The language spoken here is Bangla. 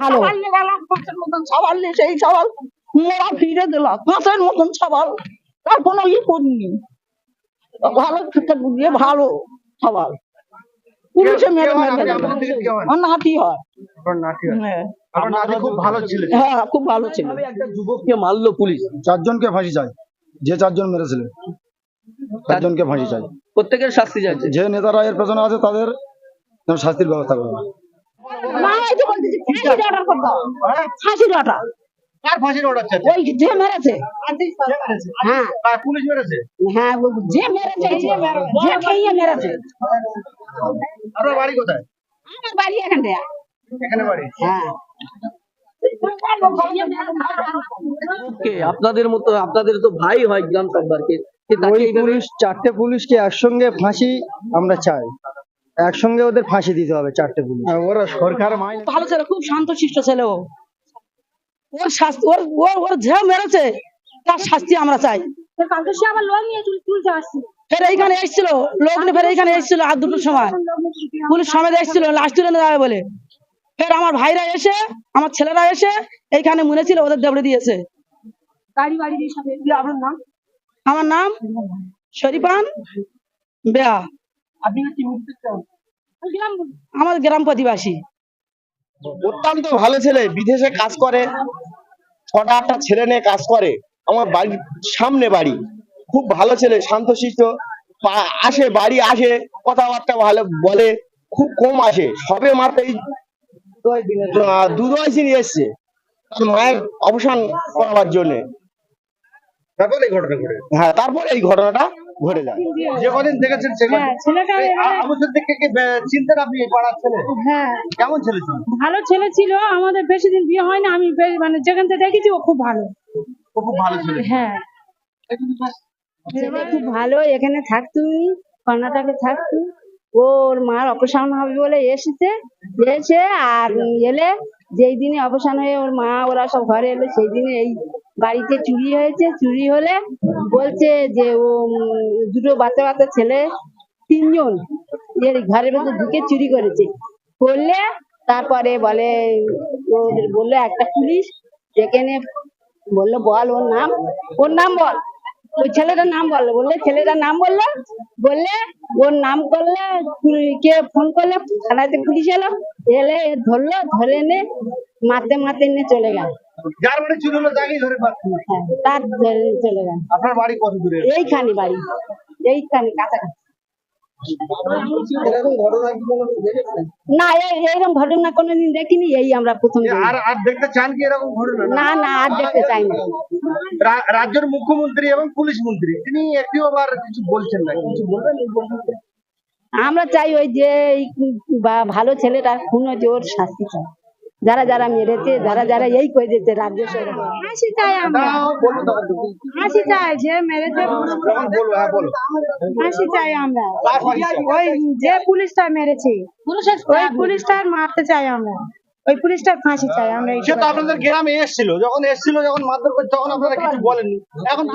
ভালো মাছের মতন সবাল সেই সবাল মোরা ফিরে দিল মাছের মতন সবাল তার কোনো ই করিনি ভালো বুঝিয়ে ভালো সবাল পুলিশে মেরে মেরে আমার নাতি হয় খুব ভালো ছিল। হ্যাঁ খুব ভালো ছিল। একটা যুবককে মারলো পুলিশ, চারজনকে ফাঁসি চাই, যে চারজন মেরেছিল চারজনকে ফাঁসি চাই, প্রত্যেকের শাস্তি চাইছে। যে নেতারা এর পেছনে আছে তাদের শাস্তির ব্যবস্থা করা হবে। ফাঁসির অর্ডার কার ফাঁসির অর্ডার চাইছে? ওই যে মেরেছে হ্যাঁ পুলিশ মেরেছে? হ্যাঁ যে মেরেছে যে খেয়ে মেরেছে। আপনার বাড়ি কোথায়? আমার বাড়ি এখানে এখানে বাড়ি। হ্যাঁ আপনাদের মতো আপনাদের তো ভাই হয় গ্রাম সরকারকে, চারটে পুলিশকে একসঙ্গে ফাঁসি আমরা চাই, একসঙ্গে ওদের ফাঁসি দিতে হবে চারটে পুলিশ। ওরা সরকার ভালো ছেলে, খুব শান্তশিষ্ট ছেলে। ওর শাস্তি ওর যে মেরেছে তার শাস্তি আমরা চাই। ফের এইখানে এসেছিল লোক নিয়ে, ফের এইখানে এসেছিল আর দুটোর সময় পুলিশ সমেত এসেছিল লাশ তুলে নিয়ে যাবে বলে। ফের আমার ভাইরা এসে আমার ছেলেরা এসে এইখানে মনে ছিল ওদের দেবড়ে দিয়েছে। আমার নাম শরীফান বেয়া, আমার গ্রাম প্রতিবাসী। অত্যন্ত ভালো ছেলে, বিদেশে কাজ করে, 6টা ছেলে নিয়ে কাজ করে, আমার বাড়ির সামনে বাড়ি। খুব ভালো ছেলে, শান্তশিষ্ট, আসে বাড়ি আসে, কথাবার্তা ভালো বলে, খুব কম আসে। সবে মাত্র এই 2 দিন এসছে মায়ের অবসান করাবার জন্য। তারপরে এই ঘটনা ঘটে। হ্যাঁ তারপরে এই ঘটনাটা ঘটে যায়। যে কদিন দেখেছেন আবু সিদ্দিককে চিনতেন আপনি এই পাড়ার ছেলে? হ্যাঁ কেমন ছেলে ছিল? ভালো ছেলে ছিল, আমাদের বেশি দিন বিয়ে হয় না, আমি মানে যেখান থেকে দেখেছি ও খুব ভালো। ও খুব ভালো ছিল। হ্যাঁ ছেলে খুব ভালো, এখানে থাকতো, কর্ণাটকে থাকতো। ওর মার অপারেশন হবে বলে এসেছে আর এলে যেই দিনে অপারেশন হয়ে ওর মা ওরা সব ঘরে এলো সেই দিনে এই বাড়িতে চুরি হয়েছে। চুরি হলে বলছে যে ও দুটো বাচ্চা বাচ্চা ছেলে 3জন এর ঘরের ভেতর ঢুকে চুরি করেছে। করলে তারপরে বলে ওদের বললো একটা পুলিশ যেখানে বললো বল ওর নাম বল, ওই ছেলেটার নাম বললো, বললে ছেলেটার নাম বললে ওর নাম করলে কে ফোন করলে থানাতে পুলিশ এলো, এলে ধরলো, ধরে এনে মারতে নিয়ে চলে গেল। যার বাড়ি চুরি হলো তাকেই ধরে পাচ্ছি। তার ধরে নিয়ে চলে গেল। আপনার বাড়ি কত দূরে? এইখানে বাড়ি, এইখানে কাছাকাছি। এরকম ঘটনা কি কোনোদিন দেখেছেন? না এইরকম ঘটনা কোনোদিন দেখিনি, এই আমরা প্রথম দেখি। আর দেখতে চান কি এরকম ঘটনা? না আর দেখতে চাই না। রাজ্যের মুখ্যমন্ত্রী এবং পুলিশ মন্ত্রী তিনি একটিও বার কিছু বলছেন না, কিছু বলবেন? আমরা চাই ওই যে ভালো ছেলেটা খুন হয়েছে ওর শাস্তি চাই, যারা মেরেছে, যারা এই করে দিচ্ছে রাজ্য সরকার। ফাঁসি চাই আমরা, ফাঁসি চাই, যে মেরেছে ফাঁসি চাই আমরা। ওই যে পুলিশটা মেরেছে ওই পুলিশটার মারতে চাই আমরা, ওই পুলিশটার ফাঁসি চাই আমরা। সে তো আপনাদের গ্রামে এসেছিল, যখন মারধর করছে তখন আপনারা কিছু বলেননি, এখন